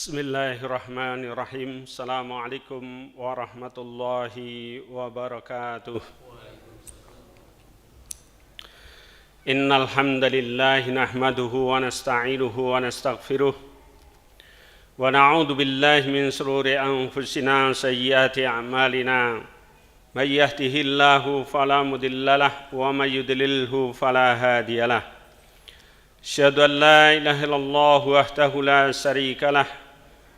Bismillahirrahmanirrahim. Assalamualaikum warahmatullahi wabarakatuh. Innal hamdalillah nahmaduhu wa nasta'inuhu wa nastaghfiruh wa na'udzu billahi min shururi anfusina wa sayyiati a'malina. May yahdihillahu fala mudhillalah wa may yudlilhu fala hadiyalah. Asyhadu an la ilaha illallah wahdahu la syarikalah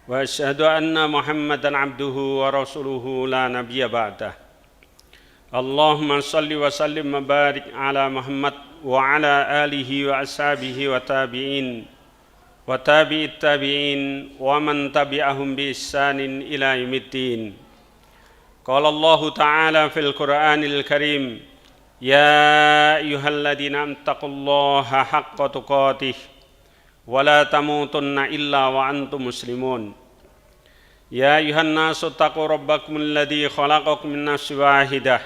wa asyhadu anna Muhammadan abduhu wa rasuluhu la nabiyya ba'dah. Allahumma salli wa sallim wa barik ala Muhammad wa ala alihi wa ashabihi wa tabi'in wa tabi'it tabi'in wa man tabi'ahum bi ihsanin ila yaumiddin. Qala Allah ta'ala fil Qur'anil Karim, ya ayyuhalladzina ittaqullaha haqqa tuqatih wa la tamutunna illa wa antum muslimun. Ya ayuhan nasu taqu rabbakum alladhi khalaqakum min nafsin wahidah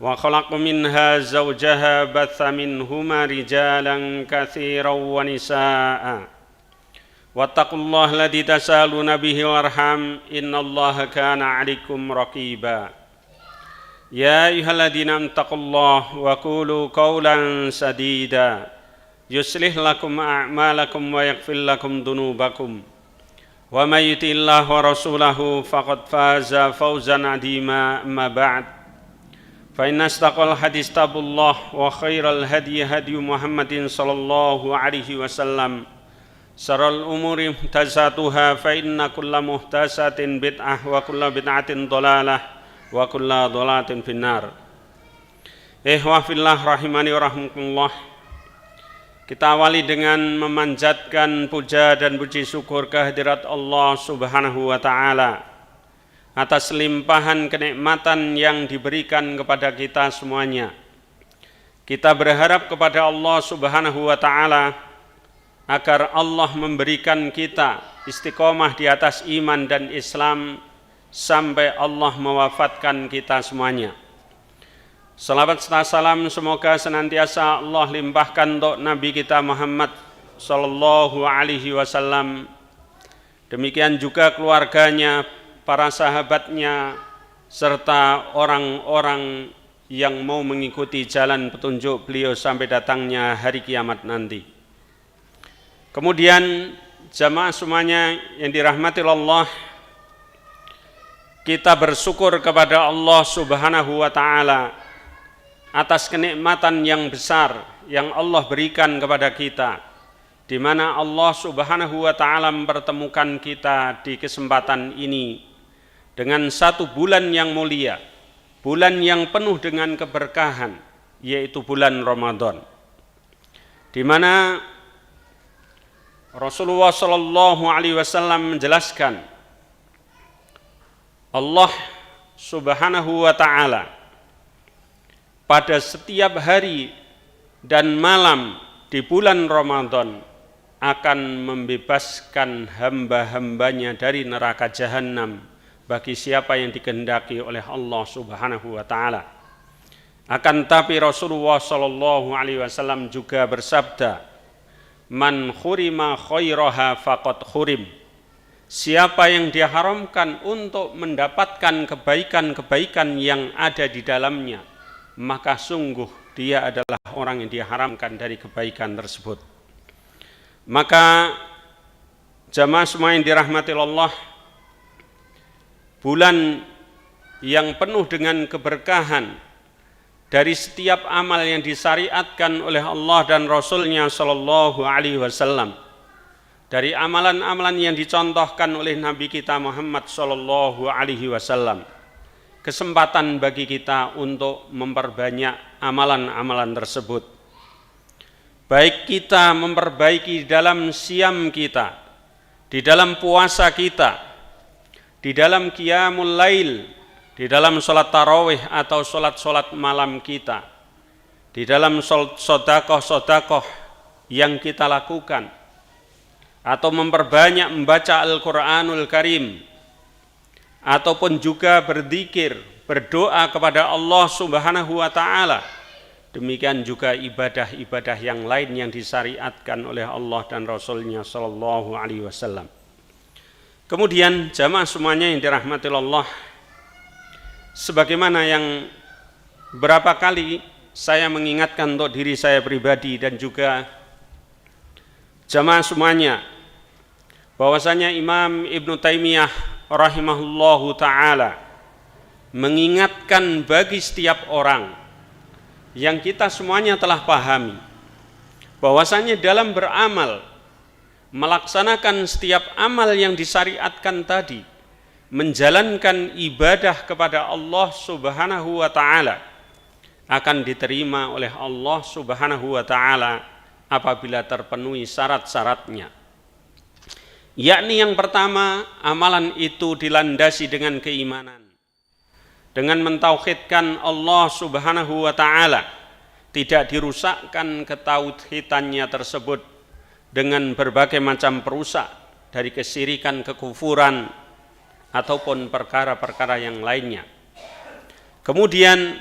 wa khalaqa minha zawjaha batha minhuma rijalan katsiran wa nisaa'a wattaqullaha alladhi tasaaluna bihi warham innallaha kana 'alaikum raqiba. Ya ayyuhalladzina ittaqullaha wa qulu qawlan sadida yuslih lakum a'malakum wa yaghfir lakum dhunubakum wa may yuti'illah wa rasulahu faqad faza fawzan 'azima. Amma ba'd, fa inna asdaqal hadits kitabullah wa khairal hadyi hadyu Muhammadin sallallahu alaihi wasallam, syarrul umuri muhdatsatuha, fa inna kulla muhdatsatin bid'ah wa kulla bid'atin dhalalah wa kulla dhalalatin finnar. Ikhwah fillah rahimani wa rahmakumullah. Kita awali dengan memanjatkan puja dan puji syukur kehadirat Allah Subhanahu wa Ta'ala atas limpahan kenikmatan yang diberikan kepada kita semuanya. Kita berharap kepada Allah Subhanahu wa Ta'ala agar Allah memberikan kita istiqomah di atas iman dan Islam sampai Allah mewafatkan kita semuanya. Salawat serta salam semoga senantiasa Allah limpahkan untuk Nabi kita Muhammad sallallahu alaihi wasallam. Demikian juga keluarganya, para sahabatnya, serta orang-orang yang mau mengikuti jalan petunjuk beliau sampai datangnya hari kiamat nanti. Kemudian jamaah semuanya yang dirahmati Allah, kita bersyukur kepada Allah Subhanahu wa Ta'ala atas kenikmatan yang besar yang Allah berikan kepada kita, di mana Allah Subhanahu wa Ta'ala mempertemukan kita di kesempatan ini dengan satu bulan yang mulia, bulan yang penuh dengan keberkahan, yaitu bulan Ramadan, di mana Rasulullah sallallahu alaihi wasallam menjelaskan Allah Subhanahu wa Ta'ala pada setiap hari dan malam di bulan Ramadan akan membebaskan hamba-hambanya dari neraka jahanam bagi siapa yang dikehendaki oleh Allah Subhanahu wa Ta'ala. Akan tapi Rasulullah sallallahu alaihi wasallam juga bersabda, man khurima khairaha faqad khurim. Siapa yang diharamkan untuk mendapatkan kebaikan-kebaikan yang ada di dalamnya, maka sungguh dia adalah orang yang diharamkan dari kebaikan tersebut. Maka jamaah semua yang dirahmati Allah, bulan yang penuh dengan keberkahan dari setiap amal yang disyariatkan oleh Allah dan Rasulnya sallallahu alaihi wasallam, dari amalan-amalan yang dicontohkan oleh Nabi kita Muhammad sallallahu alaihi wasallam, kesempatan bagi kita untuk memperbanyak amalan-amalan tersebut. Baik kita memperbaiki dalam siam kita, di dalam puasa kita, di dalam qiyamul lail, di dalam sholat tarawih atau sholat-sholat malam kita, di dalam sodakoh-sodakoh yang kita lakukan, atau memperbanyak membaca Al-Quranul Karim, ataupun juga berzikir, berdoa kepada Allah Subhanahu wa Ta'ala. Demikian juga ibadah-ibadah yang lain yang disyariatkan oleh Allah dan Rasulnya sallallahu alaihi wasallam. Kemudian jamaah semuanya yang dirahmati Allah, sebagaimana yang berapa kali saya mengingatkan untuk diri saya pribadi dan juga jamaah semuanya, bahwasanya Imam Ibnu Taimiyah rahimahullahu ta'ala mengingatkan bagi setiap orang yang kita semuanya telah pahami, bahwasanya dalam beramal, melaksanakan setiap amal yang disyariatkan tadi, menjalankan ibadah kepada Allah Subhanahu wa ta'ala, akan diterima oleh Allah Subhanahu wa ta'ala apabila terpenuhi syarat-syaratnya. Yakni yang pertama, amalan itu dilandasi dengan keimanan, dengan mentauhidkan Allah Subhanahu wa ta'ala, tidak dirusakkan ketauhidannya tersebut dengan berbagai macam perusak dari kesyirikan, kekufuran, ataupun perkara-perkara yang lainnya. Kemudian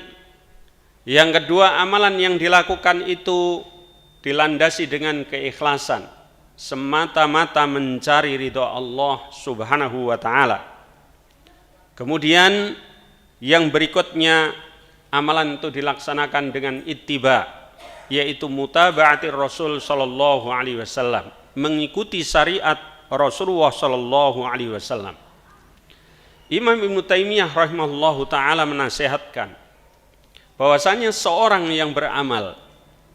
yang kedua, amalan yang dilakukan itu dilandasi dengan keikhlasan, semata-mata mencari ridho Allah Subhanahu wa ta'ala. Kemudian yang berikutnya, amalan itu dilaksanakan dengan ittiba, yaitu mutaba'atir Rasul sallallahu alaihi wasallam, mengikuti syariat Rasulullah sallallahu alaihi wasallam. Imam Ibnu Taimiyah rahimahullahu taala menasihatkan bahwasanya seorang yang beramal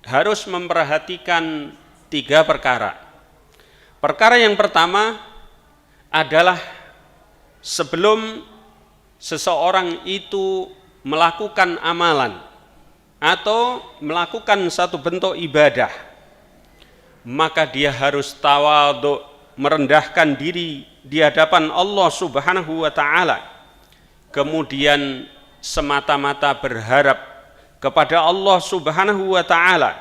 harus memperhatikan 3 perkara. Perkara yang pertama adalah sebelum seseorang itu melakukan amalan atau melakukan satu bentuk ibadah, maka dia harus tawadhu, merendahkan diri di hadapan Allah Subhanahu wa ta'ala, kemudian semata-mata berharap kepada Allah Subhanahu wa ta'ala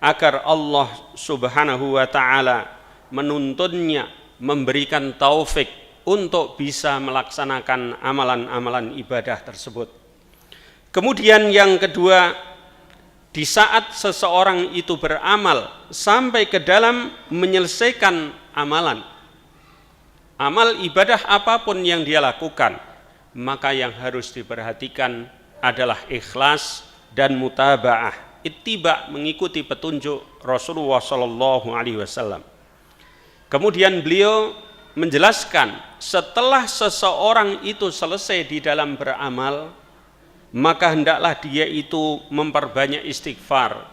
agar Allah Subhanahu wa ta'ala menuntunnya, memberikan taufik untuk bisa melaksanakan amalan-amalan ibadah tersebut. Kemudian yang kedua, di saat seseorang itu beramal sampai ke dalam menyelesaikan amalan, amal ibadah apapun yang dia lakukan, maka yang harus diperhatikan adalah ikhlas dan mutaba'ah, ittiba, mengikuti petunjuk Rasulullah sallallahu alaihi wasallam. Kemudian beliau menjelaskan, setelah seseorang itu selesai di dalam beramal, maka hendaklah dia itu memperbanyak istighfar,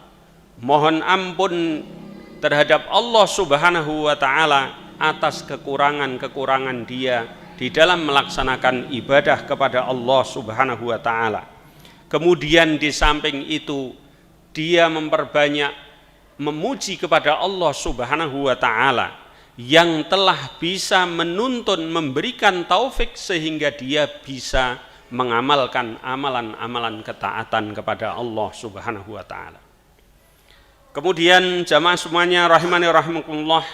mohon ampun terhadap Allah Subhanahu wa ta'ala atas kekurangan-kekurangan dia di dalam melaksanakan ibadah kepada Allah Subhanahu wa ta'ala. Kemudian di samping itu dia memperbanyak memuji kepada Allah Subhanahu wa ta'ala yang telah bisa menuntun, memberikan taufik sehingga dia bisa mengamalkan amalan-amalan ketaatan kepada Allah Subhanahu wa ta'ala. Kemudian jamaah semuanya rahimani rahimakumullah,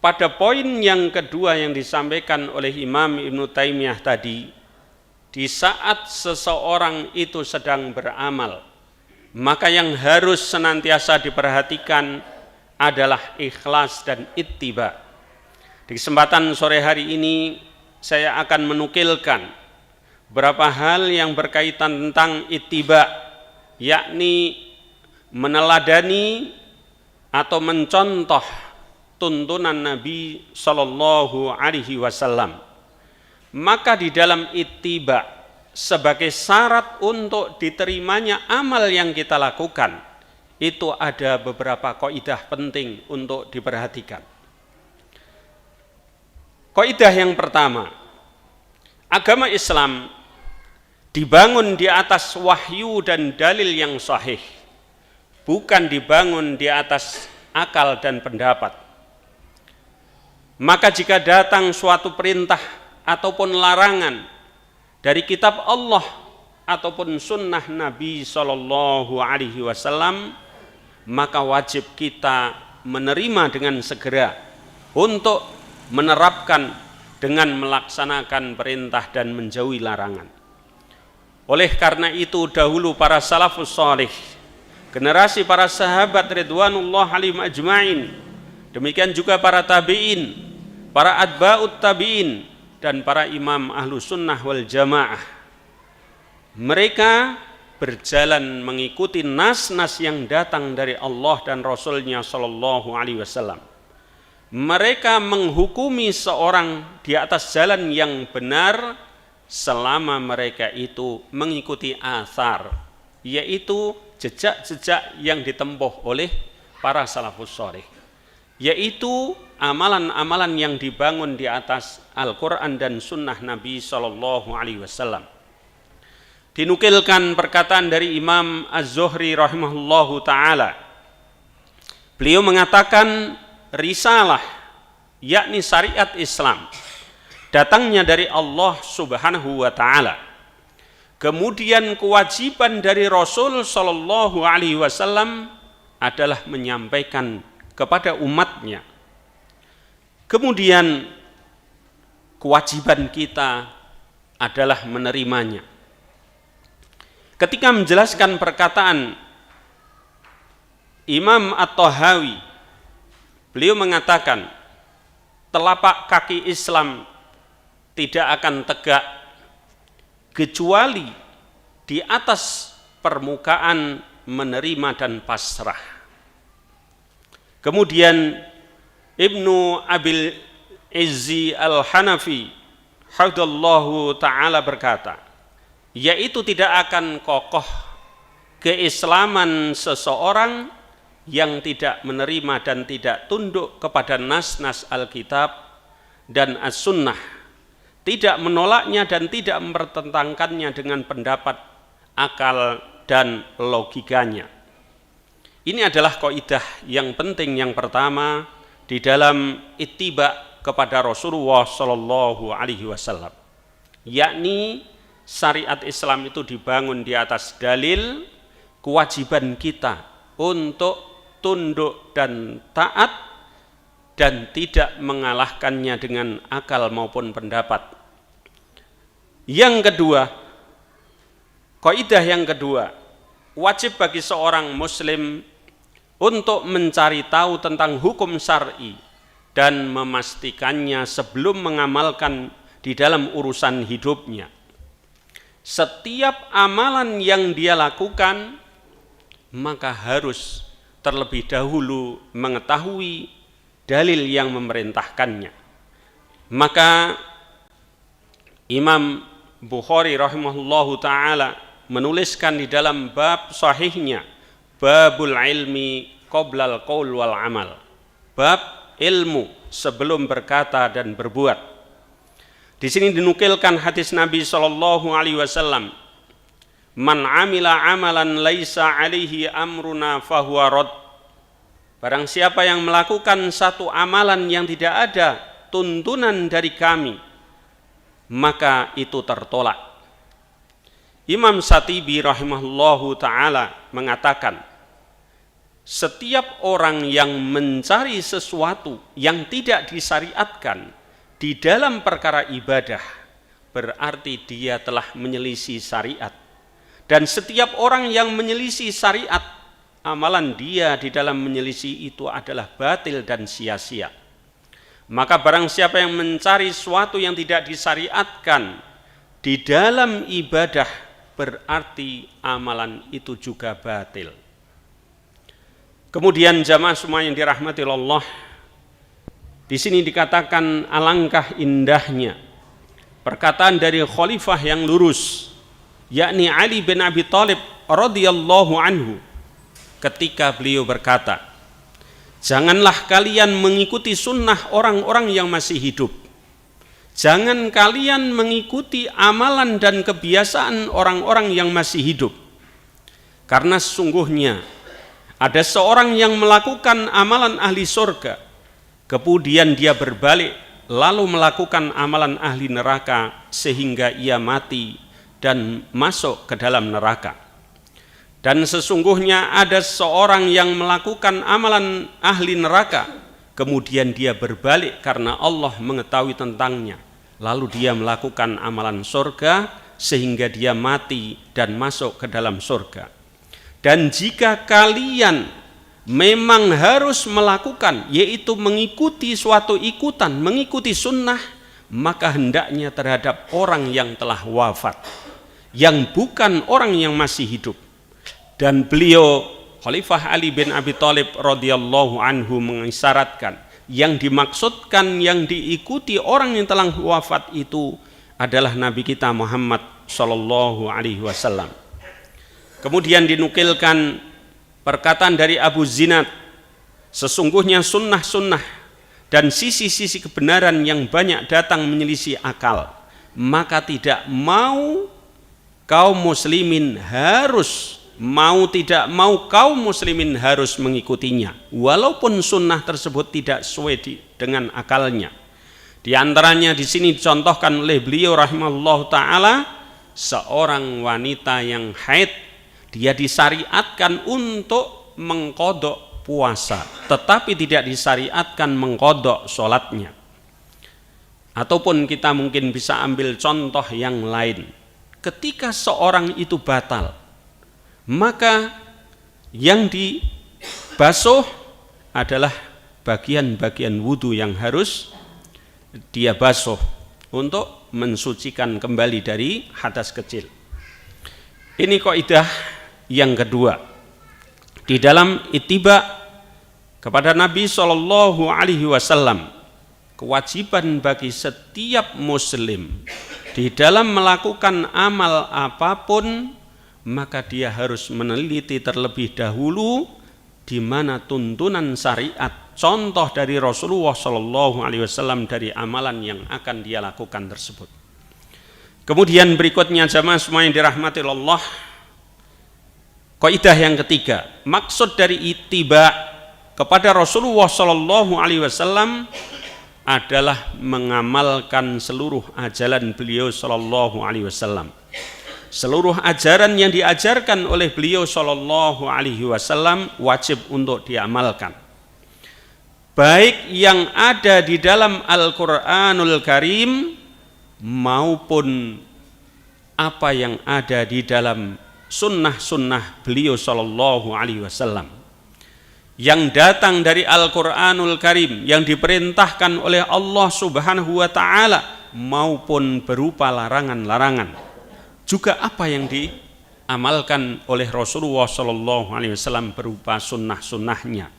pada poin yang kedua yang disampaikan oleh Imam Ibnu Taimiyah tadi, di saat seseorang itu sedang beramal, maka yang harus senantiasa diperhatikan adalah ikhlas dan ittiba. Di kesempatan sore hari ini saya akan menukilkan beberapa hal yang berkaitan tentang ittiba, yakni meneladani atau mencontoh tuntunan Nabi sallallahu alaihi wasallam. Maka di dalam ittiba, sebagai syarat untuk diterimanya amal yang kita lakukan, itu ada beberapa kaidah penting untuk diperhatikan. Kaidah yang pertama, agama Islam dibangun di atas wahyu dan dalil yang sahih, bukan dibangun di atas akal dan pendapat. Maka jika datang suatu perintah ataupun larangan dari kitab Allah ataupun sunnah Nabi sallallahu alaihi wasallam, maka wajib kita menerima dengan segera untuk menerapkan dengan melaksanakan perintah dan menjauhi larangan. Oleh karena itu dahulu para salafus salih, generasi para sahabat ridwanullah alaihim ajma'in, demikian juga para tabi'in, para atba'ut tabi'in, dan para imam ahlu sunnah wal jamaah. Mereka berjalan mengikuti nas-nas yang datang dari Allah dan Rasulnya Shallallahu Alaihi Wasallam. Mereka menghukumi seorang di atas jalan yang benar selama mereka itu mengikuti athar, yaitu jejak-jejak yang ditempuh oleh para salafus shalih, yaitu amalan-amalan yang dibangun di atas Al-Quran dan Sunnah Nabi Shallallahu Alaihi Wasallam. Dinukilkan perkataan dari Imam Az-Zuhri rahimahullahu ta'ala. Beliau mengatakan, risalah, yakni syariat Islam, datangnya dari Allah subhanahu wa ta'ala. Kemudian kewajiban dari Rasul Shallallahu Alaihi Wasallam adalah menyampaikan kepada umatnya. Kemudian kewajiban kita adalah menerimanya. Ketika menjelaskan perkataan Imam At-Tahawi, beliau mengatakan, telapak kaki Islam tidak akan tegak kecuali di atas permukaan menerima dan pasrah. Kemudian Ibnu Abil Izzi Al-Hanafi hafidhallahu ta'ala berkata, yaitu tidak akan kokoh keislaman seseorang yang tidak menerima dan tidak tunduk kepada nas-nas Alkitab dan As-Sunnah, tidak menolaknya dan tidak mempertentangkannya dengan pendapat, akal, dan logikanya. Ini adalah kaidah yang penting yang pertama di dalam ittiba kepada Rasulullah Shallallahu Alaihi Wasallam, yakni syariat Islam itu dibangun di atas dalil. Kewajiban kita untuk tunduk dan taat dan tidak mengalahkannya dengan akal maupun pendapat. Yang kedua, kaidah yang kedua, wajib bagi seorang muslim untuk mencari tahu tentang hukum syar'i dan memastikannya sebelum mengamalkan di dalam urusan hidupnya. Setiap amalan yang dia lakukan, maka harus terlebih dahulu mengetahui dalil yang memerintahkannya. Maka Imam Bukhari rahimahullahu ta'ala menuliskan di dalam bab sahihnya, babul ilmi qoblal qaul wal amal, bab ilmu sebelum berkata dan berbuat. Di sini dinukilkan hadis Nabi Shallallahu Alaihi Wasallam, man amila amalan laisa alaihi amruna fahuwa rad. Barang siapa yang melakukan satu amalan yang tidak ada tuntunan dari kami, maka itu tertolak. Imam Shatibi rahimahullahu ta'ala mengatakan, setiap orang yang mencari sesuatu yang tidak disyariatkan di dalam perkara ibadah, berarti dia telah menyelisih syariat. Dan setiap orang yang menyelisih syariat, amalan dia di dalam menyelisih itu adalah batil dan sia-sia. Maka barang siapa yang mencari sesuatu yang tidak disyariatkan di dalam ibadah, berarti amalan itu juga batil. Kemudian jamaah semua yang dirahmati Allah, di sini dikatakan alangkah indahnya perkataan dari khalifah yang lurus, yakni Ali bin Abi Thalib radhiyallahu anhu, ketika beliau berkata, janganlah kalian mengikuti sunnah orang-orang yang masih hidup. Jangan kalian mengikuti amalan dan kebiasaan orang-orang yang masih hidup. Karena sesungguhnya ada seorang yang melakukan amalan ahli surga, kemudian dia berbalik lalu melakukan amalan ahli neraka sehingga ia mati dan masuk ke dalam neraka. Dan sesungguhnya ada seorang yang melakukan amalan ahli neraka, kemudian dia berbalik karena Allah mengetahui tentangnya, lalu dia melakukan amalan surga sehingga dia mati dan masuk ke dalam surga. Dan jika kalian memang harus melakukan, yaitu mengikuti suatu ikutan, mengikuti sunnah, maka hendaknya terhadap orang yang telah wafat, yang bukan orang yang masih hidup. Dan beliau Khalifah Ali bin Abi Thalib radhiyallahu anhu mengisyaratkan, yang dimaksudkan yang diikuti orang yang telah wafat itu adalah Nabi kita Muhammad sallallahu alaihi wasallam. Kemudian dinukilkan perkataan dari Abu Zinad, sesungguhnya sunnah-sunnah dan sisi-sisi kebenaran yang banyak datang menyelisih akal, maka tidak mau kaum muslimin harus, mau tidak mau kaum muslimin harus mengikutinya, walaupun sunnah tersebut tidak sesuai dengan akalnya. Di antaranya di sini dicontohkan oleh beliau rahimahullah ta'ala, seorang wanita yang haid, dia disyariatkan untuk mengqadha puasa, tetapi tidak disyariatkan mengqadha sholatnya. Ataupun kita mungkin bisa ambil contoh yang lain, ketika seorang itu batal, maka yang dibasuh adalah bagian-bagian wudhu yang harus dia basuh untuk mensucikan kembali dari hadas kecil. Ini kaidah yang kedua di dalam ittiba kepada Nabi sallallahu alaihi wasallam. Kewajiban bagi setiap muslim di dalam melakukan amal apapun, maka dia harus meneliti terlebih dahulu di mana tuntunan syariat, contoh dari Rasulullah sallallahu alaihi wasallam dari amalan yang akan dia lakukan tersebut. Kemudian berikutnya jamaah semua yang dirahmati Allah, kaidah yang ketiga, maksud dari ittiba kepada Rasulullah sallallahu alaihi wasallam adalah mengamalkan seluruh ajaran beliau sallallahu alaihi wasallam. Seluruh ajaran yang diajarkan oleh beliau sallallahu alaihi wasallam wajib untuk diamalkan, baik yang ada di dalam Al-Qur'anul Karim maupun apa yang ada di dalam sunnah-sunnah beliau sallallahu alaihi wasallam yang datang dari Al-Qur'anul Karim, yang diperintahkan oleh Allah Subhanahu wa taala maupun berupa larangan-larangan. Juga apa yang diamalkan oleh Rasulullah sallallahu alaihi wasallam berupa sunnah-sunnahnya.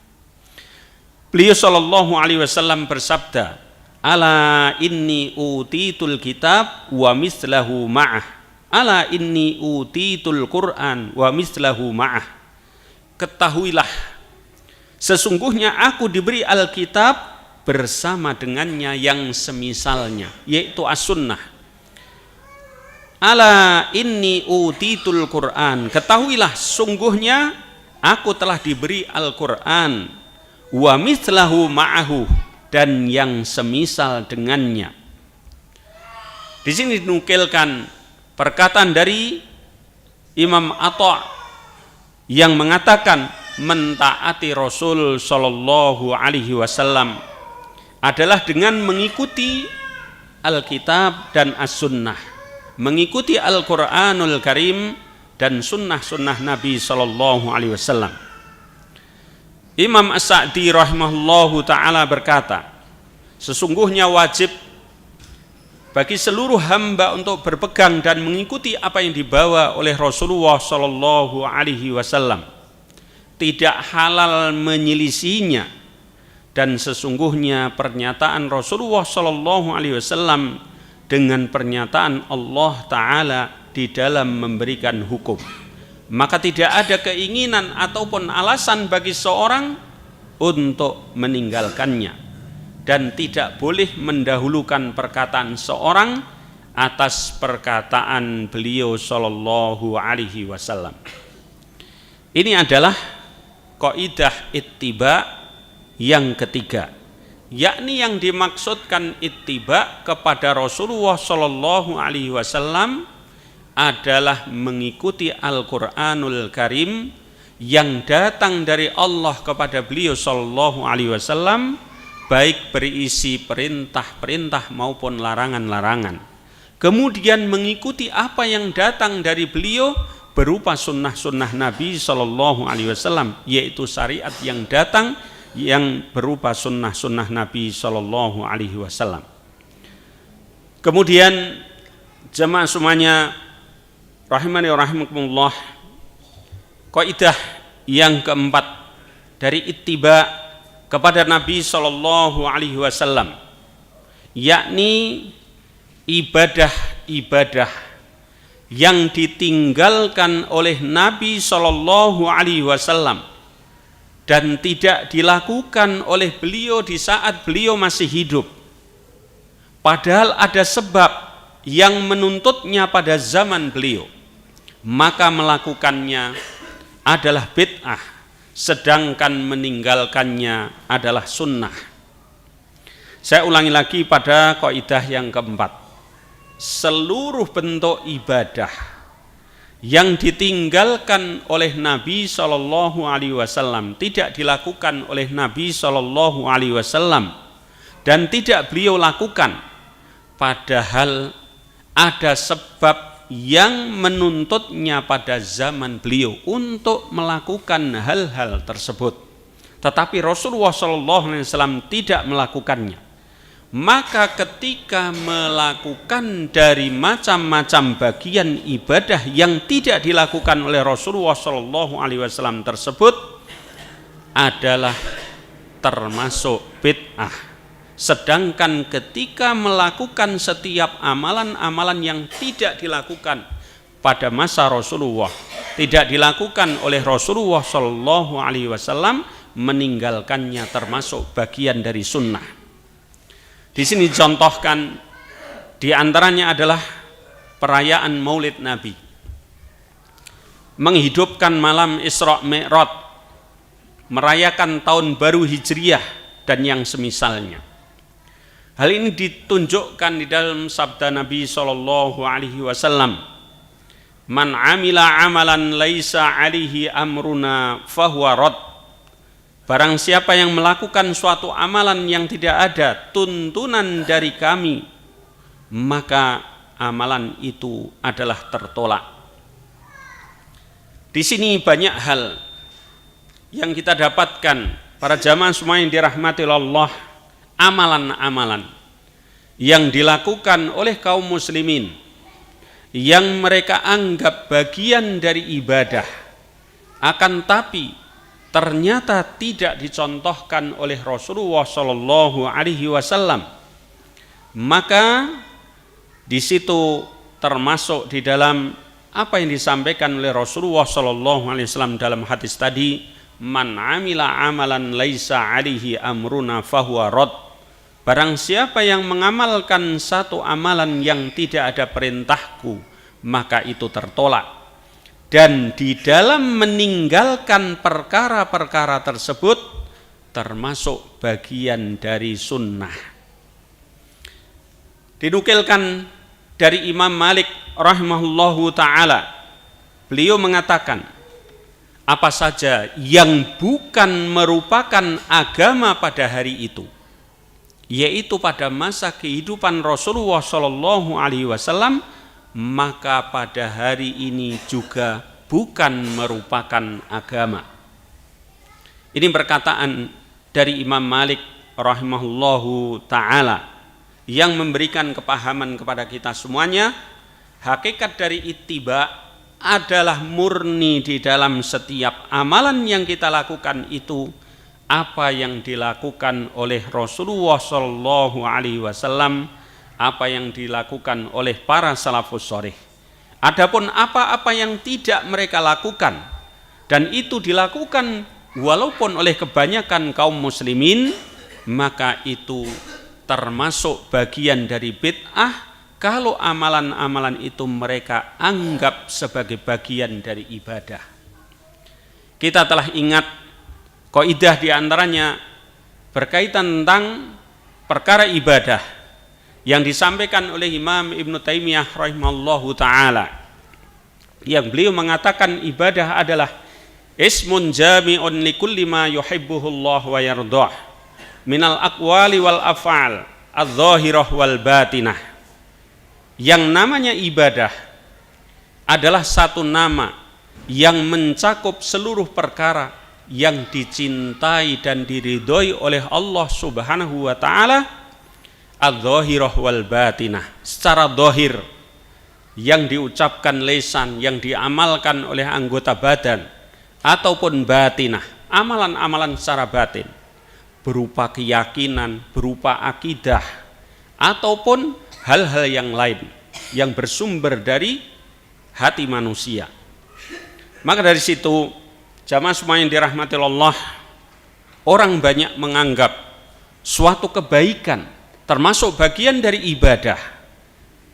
Beliau sallallahu alaihi wasallam bersabda, "Ala inni utitul kitab wa mislahu ma'ah. Ala inni utitul Qur'an wa mislahu ma'ah." Ketahuilah, sesungguhnya aku diberi Alkitab bersama dengannya yang semisalnya, yaitu as-sunnah. Ala inni utitul Qur'an, ketahuilah sungguhnya aku telah diberi Al-Qur'an, wa mislahu ma'ahu, dan yang semisal dengannya. Di sini dinukilkan perkataan dari Imam Atha yang mengatakan mentaati Rasul sallallahu alaihi wasallam adalah dengan mengikuti Alkitab dan As-Sunnah, mengikuti Al-Qur'anul Karim dan sunnah-sunnah Nabi sallallahu alaihi wasallam. Imam As-Sa'di rahimahullahu ta'ala berkata, sesungguhnya wajib bagi seluruh hamba untuk berpegang dan mengikuti apa yang dibawa oleh Rasulullah sallallahu alaihi wasallam, tidak halal menyelisihinya, dan sesungguhnya pernyataan Rasulullah sallallahu alaihi wasallam dengan pernyataan Allah Ta'ala di dalam memberikan hukum, maka tidak ada keinginan ataupun alasan bagi seorang untuk meninggalkannya, dan tidak boleh mendahulukan perkataan seorang atas perkataan beliau sallallahu alaihi wasallam. Ini adalah kaidah ittiba yang ketiga, yakni yang dimaksudkan ittiba kepada Rasulullah sallallahu alaihi wasallam adalah mengikuti Al-Qur'anul Karim yang datang dari Allah kepada beliau sallallahu alaihi wasallam, baik berisi perintah-perintah maupun larangan-larangan. Kemudian mengikuti apa yang datang dari beliau berupa sunnah-sunnah Nabi Shallallahu Alaihi Wasallam, yaitu syariat yang datang yang berupa sunnah-sunnah Nabi Shallallahu Alaihi Wasallam. Kemudian jemaah semuanya rahimani wa rahimakumullah, kaidah yang keempat dari ittiba kepada Nabi Shallallahu Alaihi Wasallam, yakni ibadah-ibadah yang ditinggalkan oleh Nabi Shallallahu Alaihi Wasallam dan tidak dilakukan oleh beliau di saat beliau masih hidup, padahal ada sebab yang menuntutnya pada zaman beliau, maka melakukannya adalah bid'ah, sedangkan meninggalkannya adalah sunnah. Saya ulangi lagi pada kaidah yang keempat, seluruh bentuk ibadah yang ditinggalkan oleh Nabi Shallallahu Alaihi Wasallam, tidak dilakukan oleh Nabi Shallallahu Alaihi Wasallam dan tidak beliau lakukan, padahal ada sebab yang menuntutnya pada zaman beliau untuk melakukan hal-hal tersebut, tetapi Rasulullah Shallallahu Alaihi Wasallam tidak melakukannya. Maka ketika melakukan dari macam-macam bagian ibadah yang tidak dilakukan oleh Rasulullah Shallallahu Alaihi Wasallam tersebut adalah termasuk bid'ah. Sedangkan ketika melakukan setiap amalan-amalan yang tidak dilakukan pada masa Rasulullah, tidak dilakukan oleh Rasulullah Shallallahu Alaihi Wasallam, meninggalkannya termasuk bagian dari sunnah. Di sini dicontohkan di antaranya adalah perayaan Maulid Nabi, menghidupkan malam Isra Mi'raj, merayakan tahun baru Hijriyah dan yang semisalnya. Hal ini ditunjukkan di dalam sabda Nabi Shallallahu Alaihi Wasallam, "Man amila amalan laisa alaihi amruna fahuwa rad." Barang siapa yang melakukan suatu amalan yang tidak ada tuntunan dari kami, maka amalan itu adalah tertolak. Di sini banyak hal yang kita dapatkan para jamaah semua yang dirahmati Allah, amalan-amalan yang dilakukan oleh kaum muslimin yang mereka anggap bagian dari ibadah, akan tapi ternyata tidak dicontohkan oleh Rasulullah Shallallahu Alaihi Wasallam, maka di situ termasuk di dalam apa yang disampaikan oleh Rasulullah Shallallahu Alaihi Wasallam dalam hadis tadi, "Man amila amalan laisa alaihi amruna fahuwa rad." Barang siapa yang mengamalkan satu amalan yang tidak ada perintahku, maka itu tertolak. Dan di dalam meninggalkan perkara-perkara tersebut termasuk bagian dari sunnah. Dinukilkan dari Imam Malik rahimahullahu ta'ala, beliau mengatakan, apa saja yang bukan merupakan agama pada hari itu, yaitu pada masa kehidupan Rasulullah Shallallahu Alaihi Wasallam, maka pada hari ini juga bukan merupakan agama. Ini perkataan dari Imam Malik rahimahullahu ta'ala yang memberikan kepahaman kepada kita semuanya. Hakikat dari ittiba adalah murni di dalam setiap amalan yang kita lakukan itu apa yang dilakukan oleh Rasulullah Shallallahu Alaihi Wasallam, apa yang dilakukan oleh para salafus shalih. Adapun apa-apa yang tidak mereka lakukan dan itu dilakukan walaupun oleh kebanyakan kaum muslimin, maka itu termasuk bagian dari bid'ah kalau amalan-amalan itu mereka anggap sebagai bagian dari ibadah. Kita telah ingat kaidah diantaranya berkaitan tentang perkara ibadah yang disampaikan oleh Imam Ibn Taimiyah rahimahullahu ta'ala, yang beliau mengatakan ibadah adalah ismun jami'un likulli ma yuhibbuhullah wa yardah minal aqwali wal af'al adh-dhahirah wal batinah. Yang namanya ibadah adalah satu nama yang mencakup seluruh perkara yang dicintai dan diridhoi oleh Allah Subhanahu wa taala, adz-dzahirah wal batinah, secara zahir yang diucapkan lisan, yang diamalkan oleh anggota badan, ataupun batinah, amalan-amalan secara batin berupa keyakinan, berupa akidah, ataupun hal-hal yang lain yang bersumber dari hati manusia. Maka dari situ, jamaah semua yang dirahmati Allah, orang banyak menganggap suatu kebaikan termasuk bagian dari ibadah,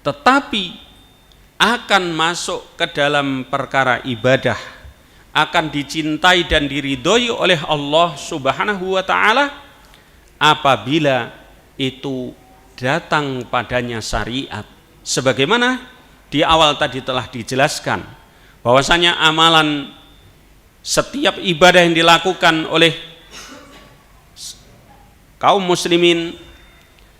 tetapi akan masuk ke dalam perkara ibadah, akan dicintai dan diridhoi oleh Allah Subhanahu wa taala apabila itu datang padanya syariat. Sebagaimana di awal tadi telah dijelaskan bahwasanya amalan setiap ibadah yang dilakukan oleh kaum muslimin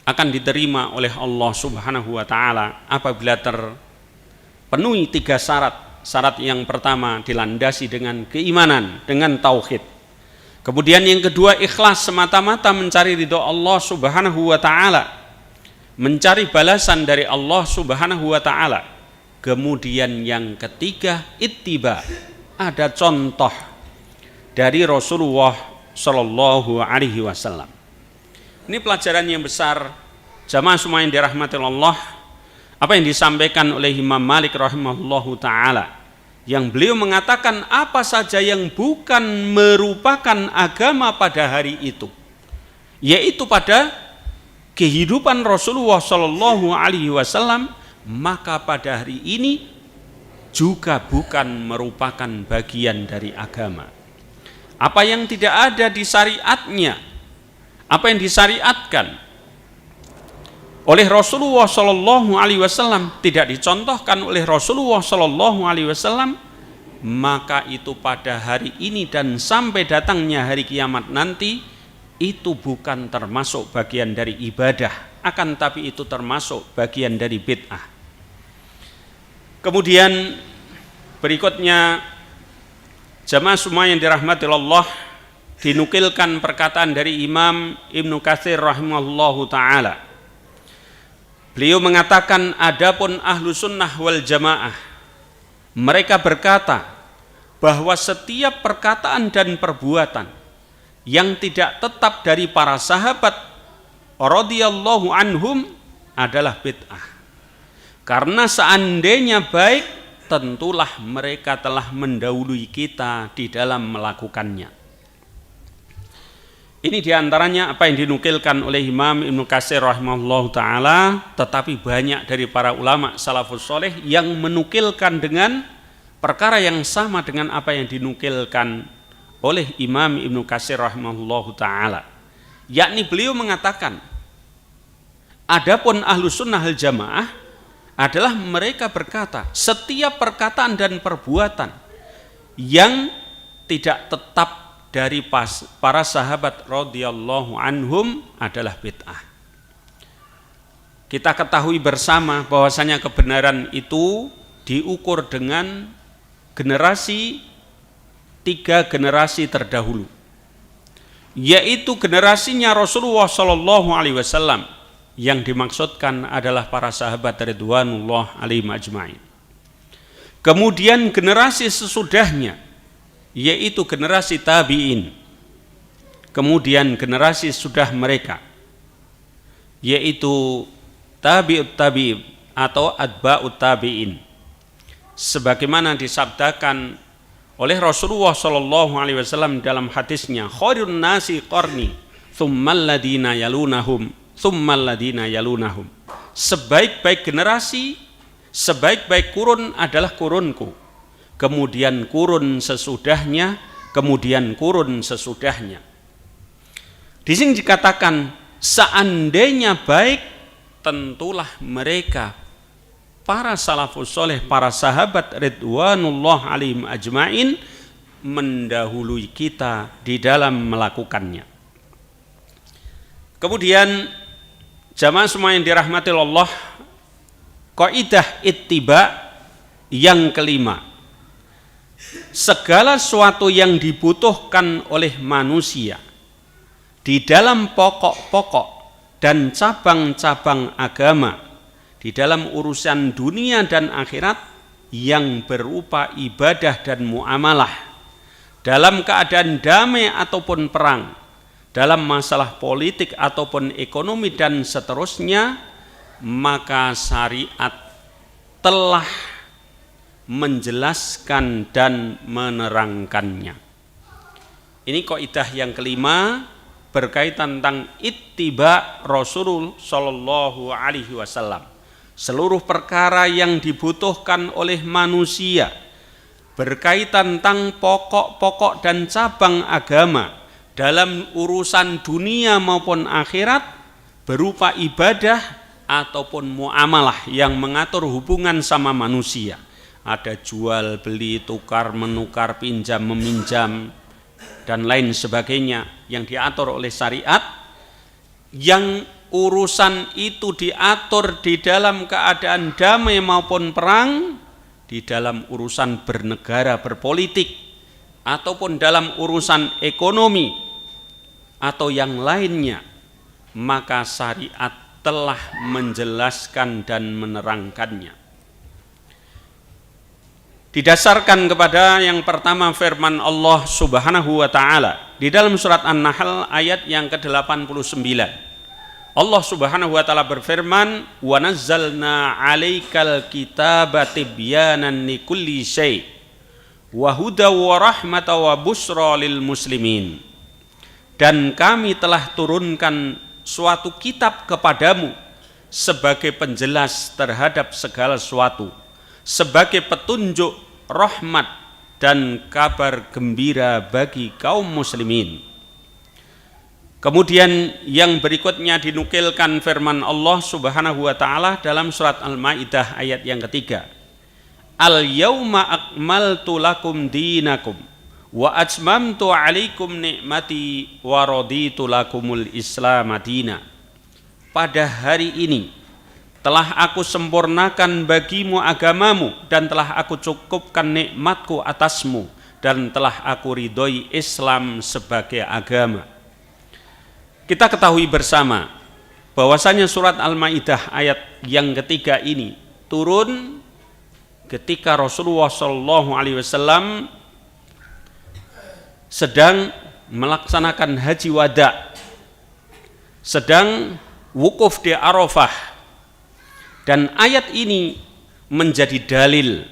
akan diterima oleh Allah Subhanahu wa taala apabila terpenuhi 3 syarat. Syarat yang pertama dilandasi dengan keimanan, dengan tauhid. Kemudian yang kedua, ikhlas semata-mata mencari ridho Allah Subhanahu wa taala, mencari balasan dari Allah Subhanahu wa taala. Kemudian yang ketiga, ittiba, ada contoh dari Rasulullah Shallallahu alaihi wasallam. Ini pelajaran yang besar, jamaah semua yang dirahmati Allah, apa yang disampaikan oleh Imam Malik rahimahullahu taala, yang beliau mengatakan apa saja yang bukan merupakan agama pada hari itu, yaitu pada kehidupan Rasulullah Shallallahu alaihi wasallam, maka pada hari ini juga bukan merupakan bagian dari agama. Apa yang tidak ada di syariatnya, apa yang disyariatkan oleh Rasulullah Shallallahu alaihi wasallam, tidak dicontohkan oleh Rasulullah Shallallahu alaihi wasallam, maka itu pada hari ini dan sampai datangnya hari kiamat nanti itu bukan termasuk bagian dari ibadah, akan tapi itu termasuk bagian dari bid'ah. Kemudian berikutnya, jamaah semua yang dirahmati Allah, dinukilkan perkataan dari Imam Ibnu Katsir rahimahullahu taala. Beliau mengatakan, adapun ahlu sunnah wal jamaah, mereka berkata bahwa setiap perkataan dan perbuatan yang tidak tetap dari para sahabat radhiyallahu anhum adalah bid'ah. Karena seandainya baik, tentulah mereka telah mendahului kita di dalam melakukannya. Ini diantaranya apa yang dinukilkan oleh Imam Ibnu Katsir rahimahullahu taala, tetapi banyak dari para ulama salafus soleh yang menukilkan dengan perkara yang sama dengan apa yang dinukilkan oleh Imam Ibnu Katsir rahimahullahu taala, yakni beliau mengatakan, adapun ahlu sunnah wal jamaah adalah mereka berkata setiap perkataan dan perbuatan yang tidak tetap dari para sahabat radhiyallahu anhum adalah bid'ah. Kita ketahui bersama bahwasanya kebenaran itu diukur dengan generasi, 3 generasi terdahulu, yaitu generasinya Rasulullah Shallallahu alaihi wasallam, yang dimaksudkan adalah para sahabat ridwanullah alaihim ajma'in. Kemudian generasi sesudahnya, yaitu generasi tabi'in. Kemudian generasi sudah mereka, yaitu tabi'ut tabi'in atau atba'ut tabi'in, sebagaimana disabdakan oleh Rasulullah Shallallahu alaihi wasallam dalam hadisnya, khairun nasi qarni tsummal ladina yalunahum tsummal ladina yalunahum. Sebaik-baik generasi, sebaik-baik kurun adalah kurunku, kemudian kurun sesudahnya, kemudian kurun sesudahnya. Di sini dikatakan seandainya baik, tentulah mereka para salafus soleh, para sahabat ridwanullah alaihim ajma'in mendahului kita di dalam melakukannya. Kemudian jamaah semua yang dirahmati Allah, kaidah ittiba yang kelima, segala sesuatu yang dibutuhkan oleh manusia di dalam pokok-pokok dan cabang-cabang agama, di dalam urusan dunia dan akhirat yang berupa ibadah dan muamalah, dalam keadaan damai ataupun perang, dalam masalah politik ataupun ekonomi dan seterusnya, maka syariat telah menjelaskan dan menerangkannya. Ini kaidah yang kelima berkaitan tentang ittiba Rasulullah Shallallahu Alaihi Wasallam. Seluruh perkara yang dibutuhkan oleh manusia berkaitan tentang pokok-pokok dan cabang agama dalam urusan dunia maupun akhirat berupa ibadah ataupun muamalah yang mengatur hubungan sama manusia. Ada jual, beli, tukar, menukar, pinjam, meminjam, dan lain sebagainya yang diatur oleh syariat, yang urusan itu diatur di dalam keadaan damai maupun perang, di dalam urusan bernegara, berpolitik, ataupun dalam urusan ekonomi atau yang lainnya, maka syariat telah menjelaskan dan menerangkannya. Didasarkan kepada yang pertama firman Allah Subhanahu wa taala di dalam surat An-Nahl ayat yang ke-89. Allah Subhanahu wa taala berfirman, "Wa nazzalna 'alaikal kitaba tibyanan likulli syai' wa hudaw wa rahmatan wa busyra lil muslimin." Dan kami telah turunkan suatu kitab kepadamu sebagai penjelas terhadap segala sesuatu, sebagai petunjuk, rahmat dan kabar gembira bagi kaum muslimin. Kemudian yang berikutnya dinukilkan firman Allah Subhanahu wa taala dalam surat Al-Maidah ayat yang ketiga. Al-yauma akmaltu lakum dinakum wa atmamtu 'alaikum ni'mati wa raditu lakumul Islam madina. Pada hari ini telah aku sempurnakan bagimu agamamu dan telah aku cukupkan nikmatku atasmu dan telah aku ridhoi Islam sebagai agama. Kita ketahui bersama bahwasanya surat Al-Maidah ayat yang ketiga ini turun ketika Rasulullah SAW sedang melaksanakan haji wada, sedang wukuf di Arafah. Dan ayat ini menjadi dalil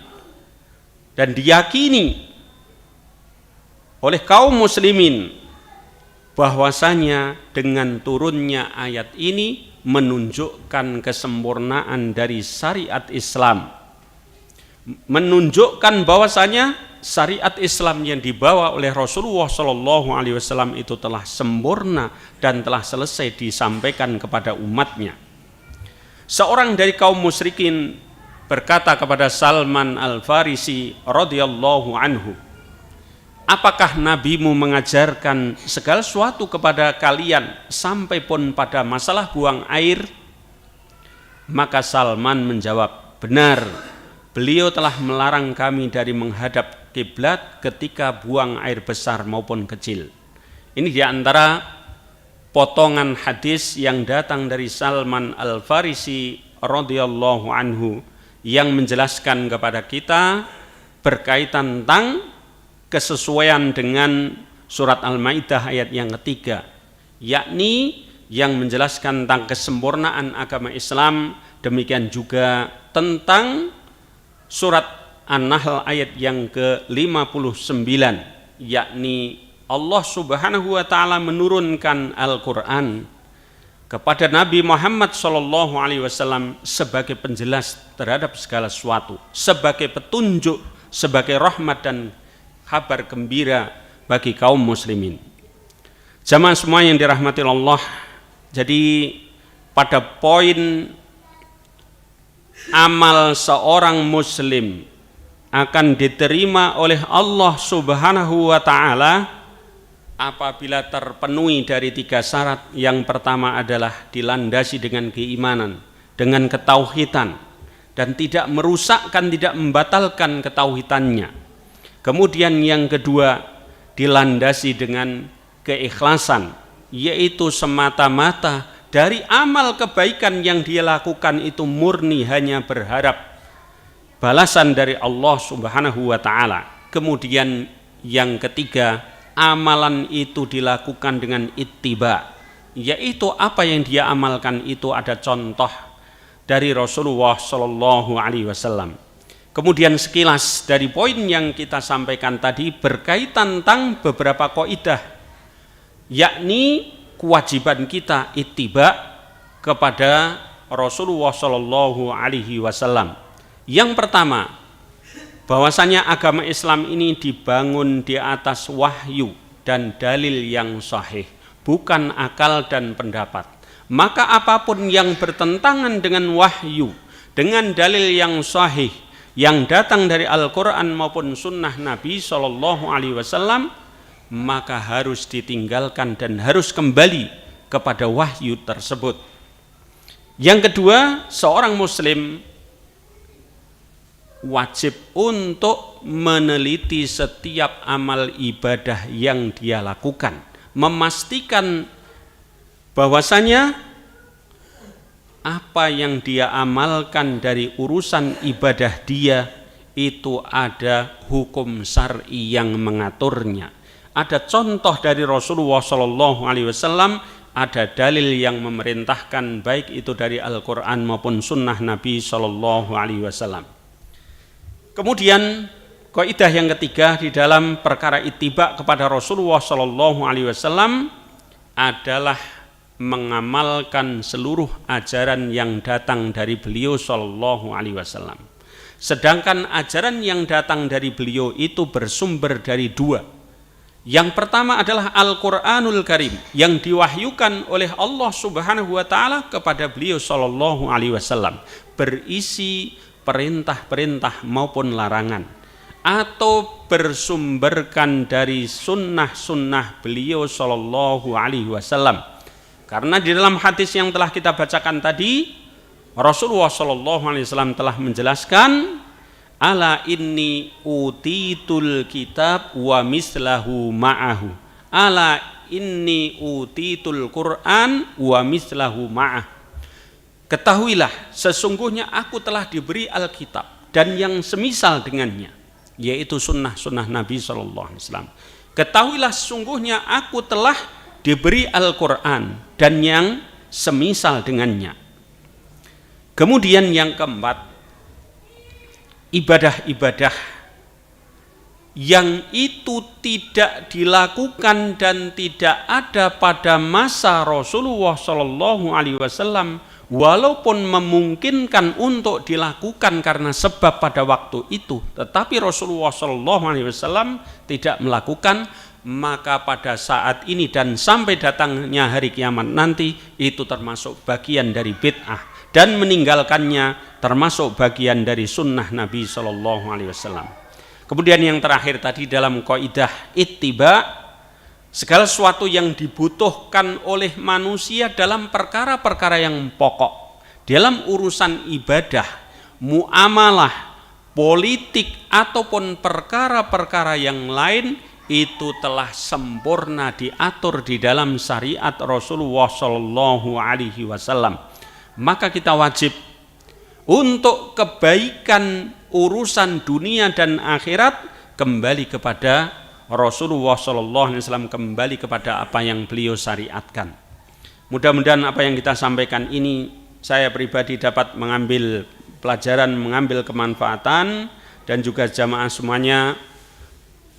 dan diyakini oleh kaum muslimin bahwasanya dengan turunnya ayat ini menunjukkan kesempurnaan dari syariat Islam, menunjukkan bahwasanya syariat Islam yang dibawa oleh Rasulullah SAW itu telah sempurna dan telah selesai disampaikan kepada umatnya. Seorang dari kaum musyrikin berkata kepada Salman Al-Farisi radhiyallahu anhu, "Apakah nabimu mengajarkan segala sesuatu kepada kalian sampai pun pada masalah buang air?" Maka Salman menjawab, "Benar, beliau telah melarang kami dari menghadap kiblat ketika buang air besar maupun kecil." Ini diantara potongan hadis yang datang dari Salman Al-Farisi radhiyallahu anhu yang menjelaskan kepada kita berkaitan tentang kesesuaian dengan surat Al-Maidah ayat yang ketiga, yakni yang menjelaskan tentang kesempurnaan agama Islam, demikian juga tentang surat An-Nahl ayat yang ke-59, yakni Allah Subhanahu wa taala menurunkan Al-Qur'an kepada Nabi Muhammad SAW sebagai penjelas terhadap segala sesuatu, sebagai petunjuk, sebagai rahmat dan kabar gembira bagi kaum muslimin. Jamaah semua yang dirahmati Allah, jadi pada poin amal seorang muslim akan diterima oleh Allah Subhanahu wa taala apabila terpenuhi dari 3 syarat. Yang pertama adalah dilandasi dengan keimanan, dengan ketauhidan, dan tidak merusakkan, tidak membatalkan ketauhidannya. Kemudian yang kedua, dilandasi dengan keikhlasan, yaitu semata-mata dari amal kebaikan yang dia lakukan itu murni hanya berharap balasan dari Allah Subhanahu wa ta'ala. Kemudian yang ketiga, amalan itu dilakukan dengan ittiba, yaitu apa yang dia amalkan itu ada contoh dari Rasulullah Shallallahu Alaihi Wasallam. Kemudian sekilas dari poin yang kita sampaikan tadi berkaitan tentang beberapa kaidah, yakni kewajiban kita ittiba kepada Rasulullah Shallallahu Alaihi Wasallam. Yang pertama, bahwasanya agama Islam ini dibangun di atas wahyu dan dalil yang sahih, bukan akal dan pendapat. Maka apapun yang bertentangan dengan wahyu, dengan dalil yang sahih, yang datang dari Al-Quran maupun sunnah Nabi Shallallahu Alaihi Wasallam, maka harus ditinggalkan dan harus kembali kepada wahyu tersebut. Yang kedua, seorang muslim wajib untuk meneliti setiap amal ibadah yang dia lakukan, memastikan bahwasanya apa yang dia amalkan dari urusan ibadah dia itu ada hukum syar'i yang mengaturnya. Ada contoh dari Rasulullah Shallallahu Alaihi Wasallam, ada dalil yang memerintahkan baik itu dari Al-Quran maupun sunnah Nabi Shallallahu Alaihi Wasallam. Kemudian kaidah yang ketiga di dalam perkara ittiba kepada Rasulullah Shallallahu Alaihi Wasallam adalah mengamalkan seluruh ajaran yang datang dari beliau Shallallahu Alaihi Wasallam. Sedangkan ajaran yang datang dari beliau itu bersumber dari dua. Yang pertama adalah Al-Quranul Karim yang diwahyukan oleh Allah Subhanahu wa ta'ala kepada beliau Shallallahu Alaihi Wasallam, berisi perintah-perintah maupun larangan, atau bersumberkan dari sunnah-sunnah beliau Shallallahu Alaihi Wasallam. Karena di dalam hadis yang telah kita bacakan tadi, Rasulullah Shallallahu Alaihi Wasallam telah menjelaskan, ala inni utitul kitab wa mislahu ma'ahu, ala inni utitul Quran wa mislahu ma'ah. Ketahuilah, sesungguhnya aku telah diberi Alkitab dan yang semisal dengannya, yaitu sunnah-sunnah Nabi Shallallahu Alaihi Wasallam. Ketahuilah, sesungguhnya aku telah diberi Al-Quran dan yang semisal dengannya. Kemudian yang keempat, ibadah-ibadah yang itu tidak dilakukan dan tidak ada pada masa Rasulullah Shallallahu Alaihi Wasallam, walaupun memungkinkan untuk dilakukan karena sebab pada waktu itu, tetapi Rasulullah Shallallahu Alaihi Wasallam tidak melakukan, maka pada saat ini dan sampai datangnya hari kiamat nanti itu termasuk bagian dari bid'ah, dan meninggalkannya termasuk bagian dari sunnah Nabi Shallallahu Alaihi Wasallam. Kemudian yang terakhir tadi dalam kaidah ittiba, segala sesuatu yang dibutuhkan oleh manusia dalam perkara-perkara yang pokok, dalam urusan ibadah, muamalah, politik ataupun perkara-perkara yang lain, itu telah sempurna diatur di dalam syariat Rasulullah Shallallahu Alaihi Wasallam. Maka kita wajib untuk kebaikan urusan dunia dan akhirat kembali kepada Rasulullah Shallallahu Alaihi Wasallam, kembali kepada apa yang beliau syariatkan. Mudah-mudahan apa yang kita sampaikan ini saya pribadi dapat mengambil pelajaran, mengambil kemanfaatan, dan juga jamaah semuanya.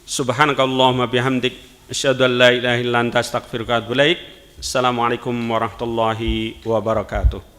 Subhanakallahumma bihamdik, asyhadu an la ilaha illa anta, astaghfiruka wa atubu ilaik. Assalamualaikum warahmatullahi wabarakatuh.